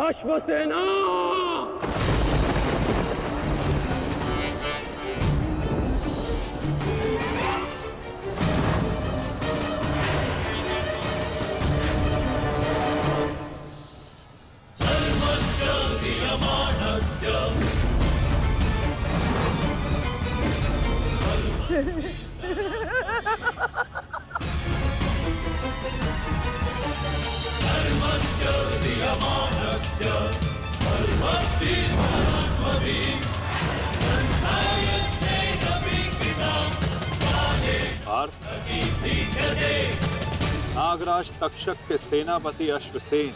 अश्वसेना! नागराज तक्षक के सेनापति अश्वसेन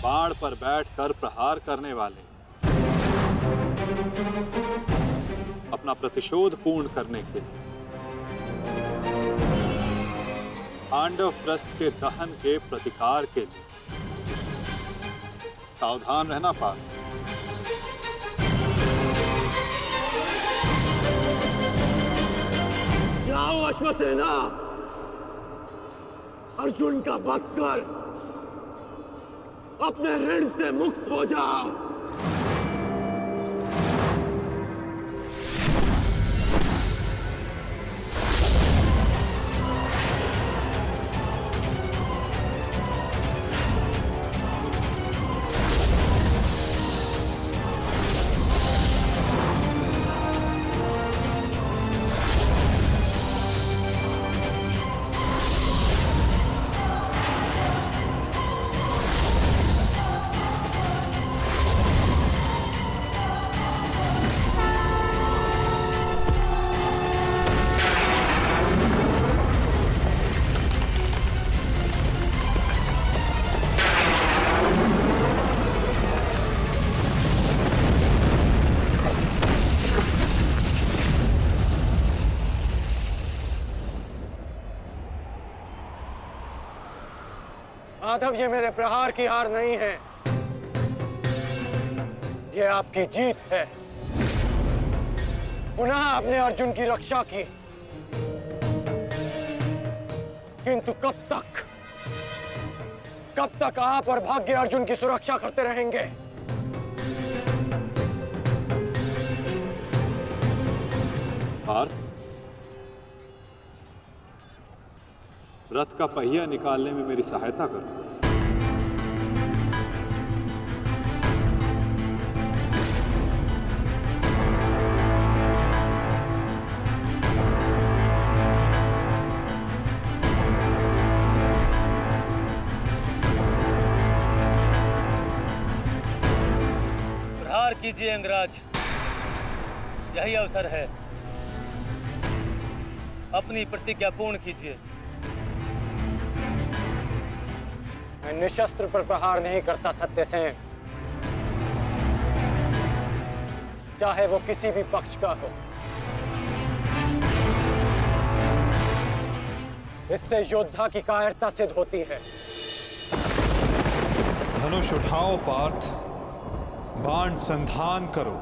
बाण पर बैठकर प्रहार करने वाले अपना प्रतिशोध पूर्ण करने के लिए पांडव प्रस्थ के दहन के प्रतिकार के लिए सावधान रहना पार्थ। जाओ अश्वसेना, अर्जुन का वध कर अपने ऋण से मुक्त हो जाओ। माधव, ये मेरे प्रहार की हार नहीं है, ये आपकी जीत है। पुनः आपने अर्जुन की रक्षा की, किंतु कब तक आप और भाग्य अर्जुन की सुरक्षा करते रहेंगे? पार्थ, रथ का पहिया निकालने में मेरी सहायता करो। प्रहार कीजिए अंगराज, यही अवसर है। अपनी प्रतिज्ञा पूर्ण कीजिए। मैं निशस्त्र पर प्रहार नहीं करता सत्यसेन, चाहे वो किसी भी पक्ष का हो। इससे योद्धा की कायरता सिद्ध होती है। धनुष उठाओ पार्थ, बाण संधान करो।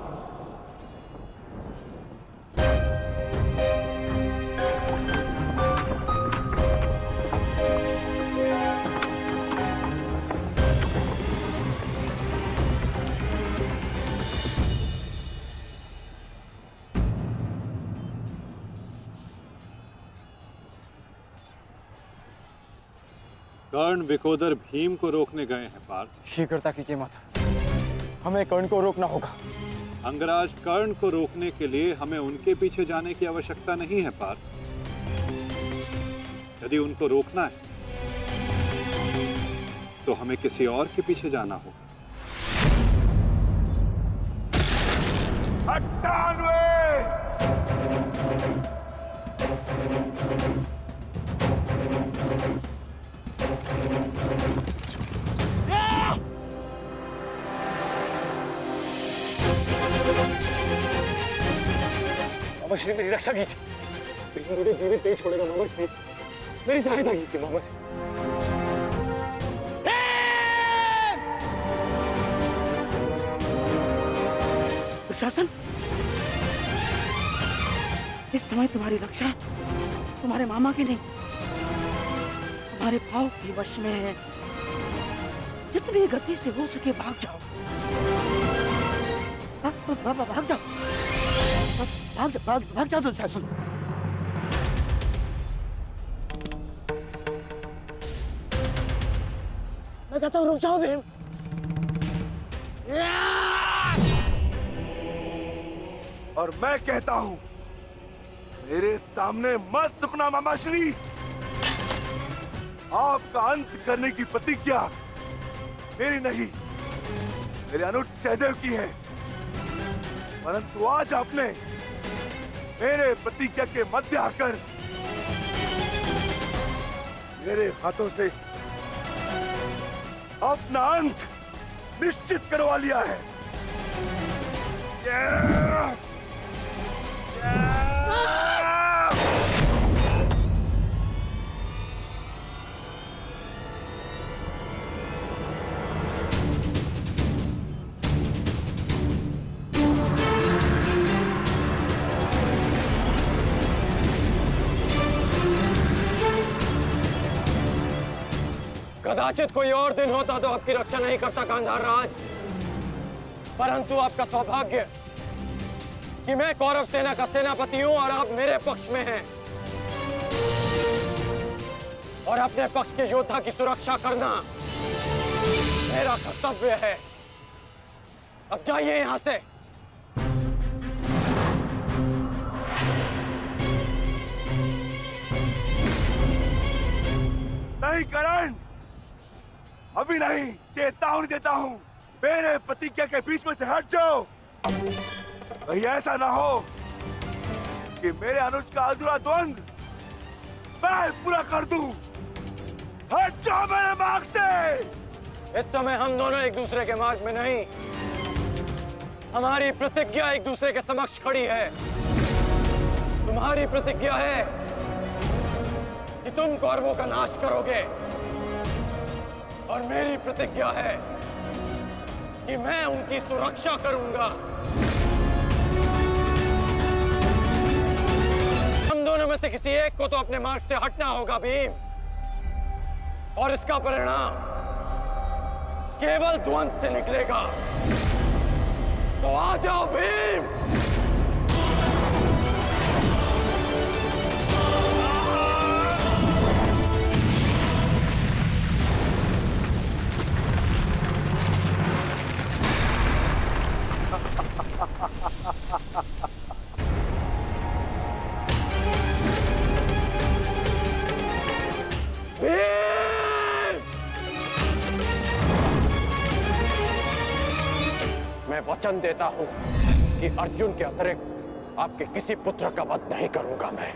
कर्ण विकोदर भीम को रोकने गए हैं पार्थ। शीघ्रता कीजिए माता, हमें कर्ण को रोकना होगा। अंगराज, कर्ण को रोकने के लिए हमें उनके पीछे जाने की आवश्यकता नहीं है पार्थ। यदि उनको रोकना है तो हमें किसी और के पीछे जाना होगा। 98! मामा श्री, मेरी रक्षा कीजिए। मुझे जीवित नहीं छोड़ेगा मामा श्री, मेरी सहायता कीजिए मामा श्री। दुशासन, इस समय तुम्हारी रक्षा तुम्हारे मामा की नहीं, तुम्हारे भाव के वश में है। जितनी गति से हो सके भाग जाओ। भाग जाओ, भाग जाओ दुशासन। मैं कहता हूँ रुक जाओ भीम। और मैं कहता हूं मेरे सामने मत रुकना मामा श्री। आपका अंत करने की प्रतिज्ञा मेरी नहीं, मेरे अनुज सहदेव की है। परंतु आज आपने मेरे प्रतिज्ञा के मध्य आकर मेरे हाथों से अपना अंत निश्चित करवा लिया है। कदाचित कोई और दिन होता तो आपकी रक्षा नहीं करता गांधार राज, परंतु आपका सौभाग्य कि मैं कौरव सेना का सेनापति हूं और आप मेरे पक्ष में हैं और अपने पक्ष के योद्धा की सुरक्षा करना मेरा कर्तव्य है। अब जाइए यहां से। नहीं करण, अभी नहीं, चेतावनी देता हूं, मेरे प्रतिज्ञा के बीच में से हट जाओ। कहीं ऐसा ना हो कि मेरे अनुज का अधूरा द्वंद मैं पूरा कर दूं। हट जाओ मेरे मार्ग से। इस समय हम दोनों एक दूसरे के मार्ग में नहीं, हमारी प्रतिज्ञा एक दूसरे के समक्ष खड़ी है। तुम्हारी प्रतिज्ञा है कि तुम कौरवों का नाश करोगे और मेरी प्रतिज्ञा है कि मैं उनकी सुरक्षा करूंगा। हम दोनों में से किसी एक को तो अपने मार्ग से हटना होगा भीम, और इसका परिणाम केवल द्वंद से निकलेगा। तो आ जाओ भीम। मैं वचन देता हूं कि अर्जुन के अतिरिक्त आपके किसी पुत्र का वध नहीं करूंगा मैं।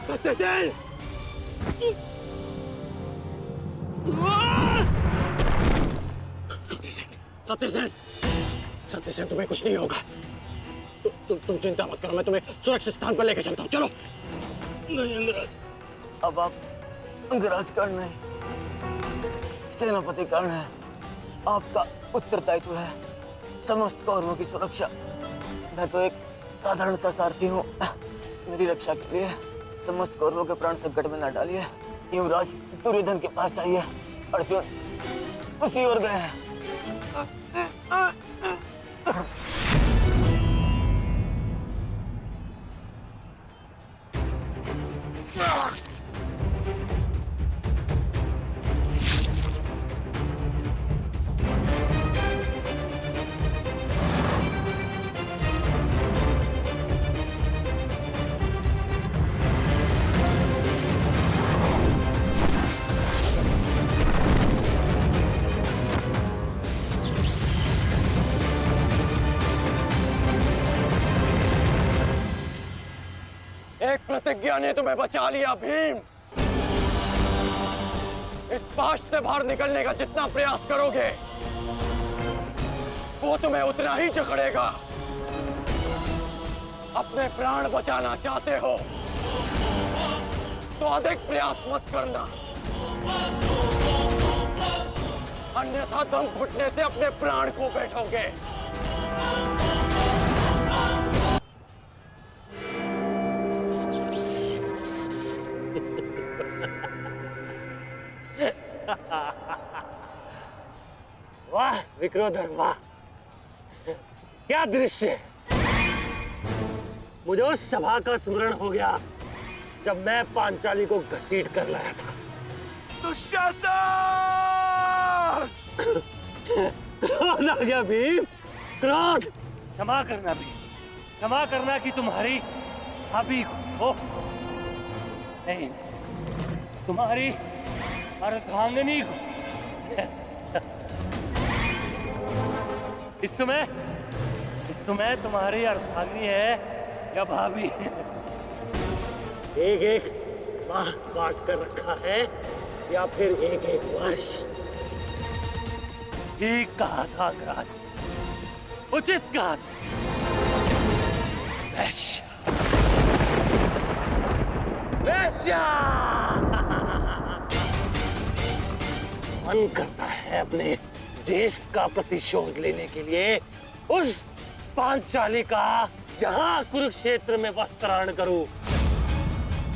सत्यसेन! सत्यसेन! सत्यसेन, तुम्हें कुछ नहीं होगा। तुम चिंता मत करो, मैं तुम्हें सुरक्षित स्थान पर लेकर चलता हूँ। चलो। नहीं अंगराज, अब आप अंगराज कर्ण नहीं, सेनापति कर्ण है। आपका उत्तरदायित्व है समस्त कौरवों की सुरक्षा। मैं तो एक साधारण सा सारथी हूँ। मेरी रक्षा के लिए समस्त कौरवों के प्राण संकट में न डालिए। युवराज दुर्योधन के पास जाइए, अर्जुन उसी ओर गए हैं। प्रतिज्ञा ने तुम्हें बचा लिया भीम। इस पाश से बाहर निकलने का जितना प्रयास करोगे वो तुम्हें उतना ही जकड़ेगा। अपने प्राण बचाना चाहते हो तो अधिक प्रयास मत करना, अन्यथा दम घुटने से अपने प्राण खो बैठोगे। वाह विक्रोधर वाह, क्या दृश्य है। मुझे उस सभा का स्मरण हो गया जब मैं पांचाली को घसीट कर लाया था। दुशासन! क्रोध आ गया भीम, क्रोध। क्षमा करना भीम, क्षमा करना कि तुम्हारी भाभी को नहीं, तुम्हारी अर्धांगिनी को। इस समय तुम्हारी अर्धांगिनी है या भाभी? एक एक माह बांट कर रखा है या फिर एक एक वर्ष? ठीक कहा था अंगराज, उचित कहा था। वैश्या, वैश्या। मन करता है अपने ज्येष्ठ का प्रतिशोध लेने के लिए उस पांचाली का जहां कुरुक्षेत्र में वस्त्राहरण करूं,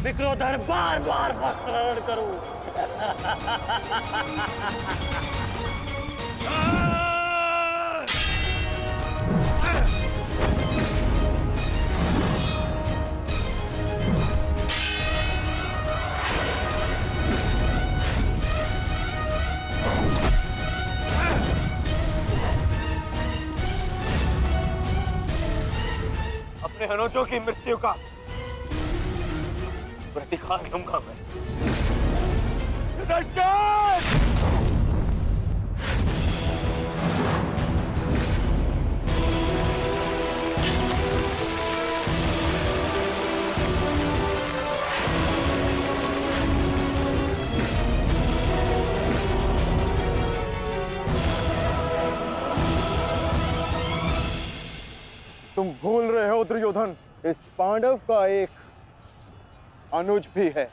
विक्रोधर बार बार वस्त्राहरण करूं। अपने अनुजों की मृत्यु का प्रतिकार लूंगा मैं। युधिष्ठिर! तुम भूल रहे हो दुर्योधन, इस पांडव का एक अनुज भी है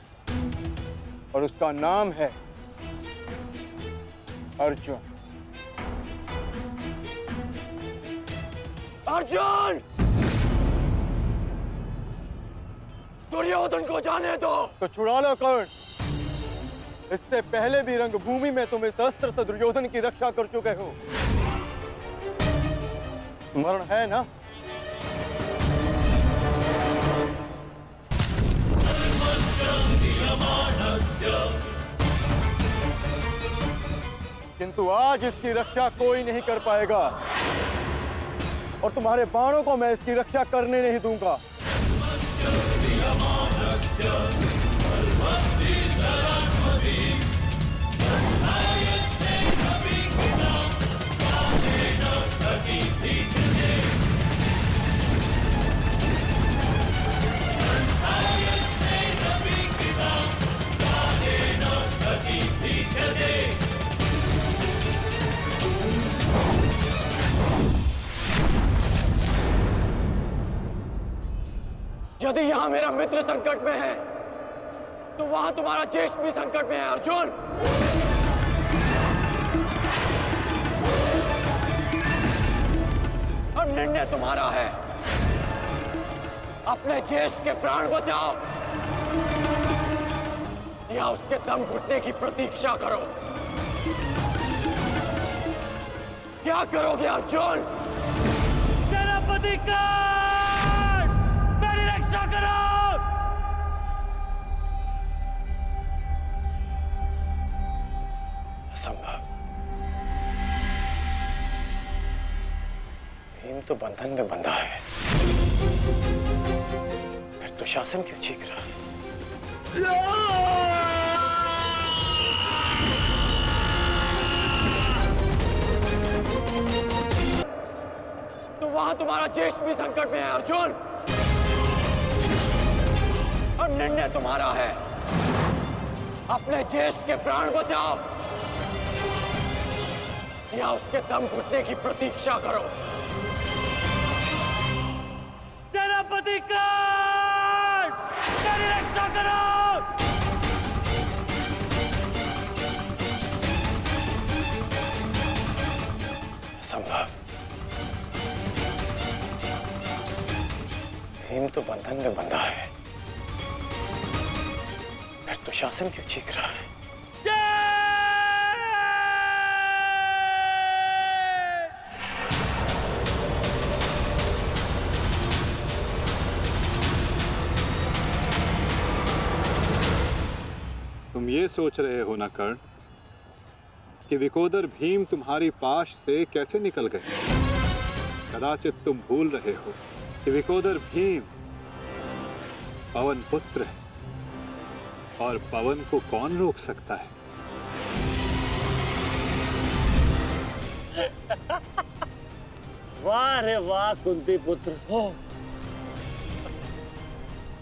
और उसका नाम है अर्जुन। अर्जुन! दुर्योधन को जाने दो। तो छुड़ा लो कर्ण। इससे पहले भी रंगभूमि में तुम इस अस्त्र से दुर्योधन की रक्षा कर चुके हो। स्मरण है ना? किंतु आज इसकी रक्षा कोई नहीं कर पाएगा और तुम्हारे बाणों को मैं इसकी रक्षा करने नहीं दूंगा। यदि यहां मेरा मित्र संकट में है तो वहां तुम्हारा ज्येष्ठ भी संकट में है अर्जुन। और निर्णय तुम्हारा है, अपने ज्येष्ठ के प्राण बचाओ या उसके दम घुटने की प्रतीक्षा करो। क्या करोगे अर्जुन? सेनापति का मेरी रक्षा करो। असंभव। भीम तो बंधन में बंधा है, फिर दुशासन क्यों चीख रहा है? तो वहां तुम्हारा ज्येष्ठ भी संकट में है अर्जुन। और अब निर्णय तुम्हारा है। अपने ज्येष्ठ के प्राण बचाओ या उसके दम घुटने की प्रतीक्षा करो। सेनापति कर्ण, मेरी रक्षा करो। संभव। भीम तो बंधन में बंधा है, फिर दुशासन क्यों चीख रहा है? तुम ये सोच रहे हो ना कर्ण कि विकोदर भीम तुम्हारी पाश से कैसे निकल गए? कदाचित तुम भूल रहे हो कि विकोदर भीम पवन पुत्र है, और पवन को कौन रोक सकता है? वाह रे वाह कुंती पुत्र हो,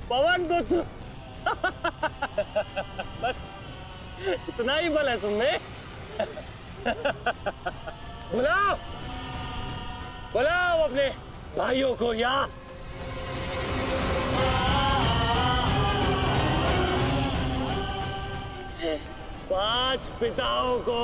पवन पुत्र। बस इतना ही बल है तुमने। बुलाओ बुलाओ अपने भाइयों को यहाँ। पांच पिताओं को।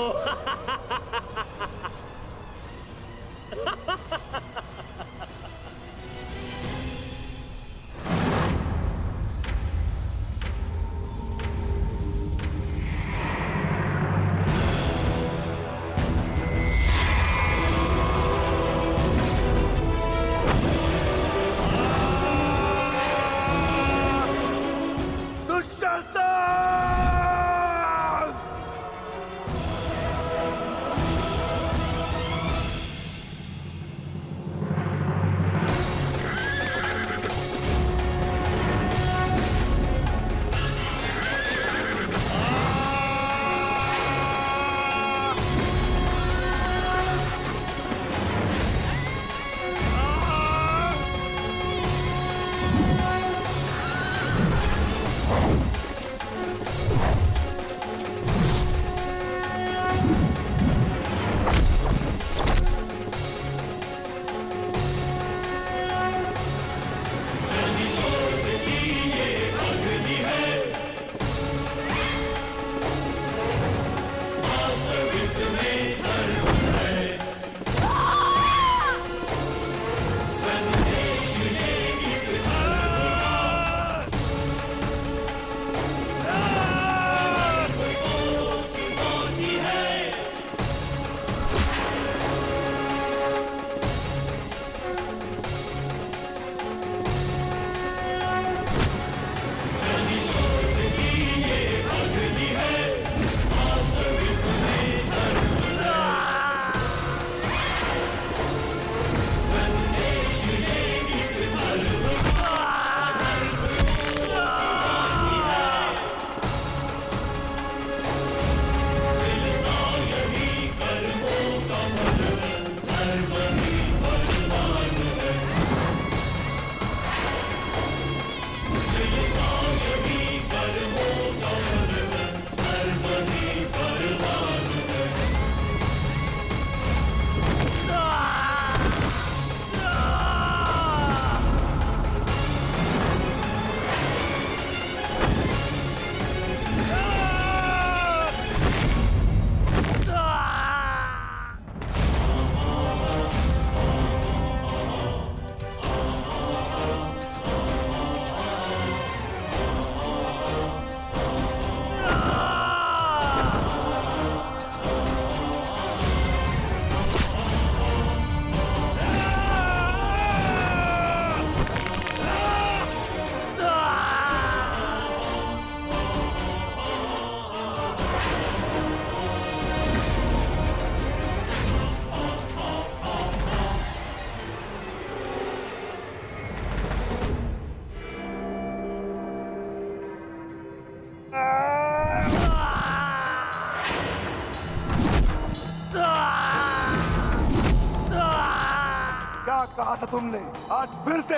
कहा था तुमने? आज फिर से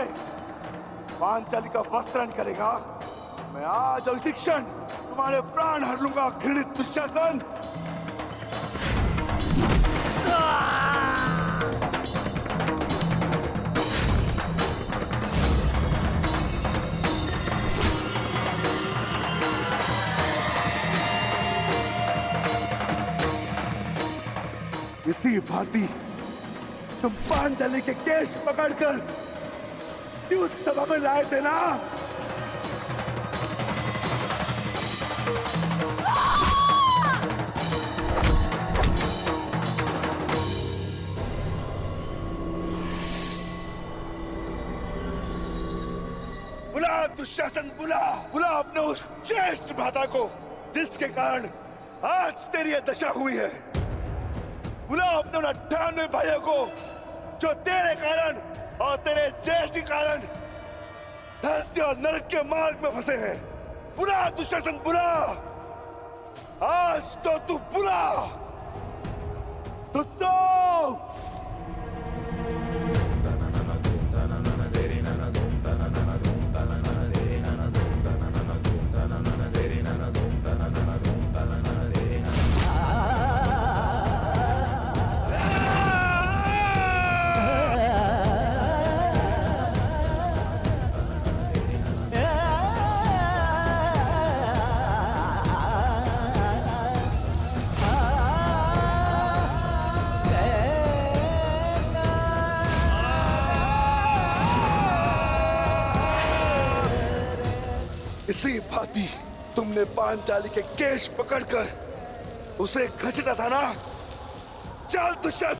पांचाली का वस्त्रण करेगा? मैं आज और इसी क्षण तुम्हारे प्राण हर लूंगा, घृणित दुशासन। इसी भांति तुम पांचाली के केश पकड़कर युद्ध सभा में लाए थे ना? बुला दुशासन, बुला बुला अपने उस ज्येष्ठ भ्राता को जिसके कारण आज तेरी यह दशा हुई है। बुला अपने 98 भाइयों को जो तेरे कारण और तेरे ज्येष्ठ के कारण धरती और नरक के मार्ग में फंसे हैं। बुला दुशासन, बुला, आज तो तू बुला। तुझको इसी भांति तुमने पांचाली के केश पकड़कर उसे घसीटा था ना? चल दुशासन।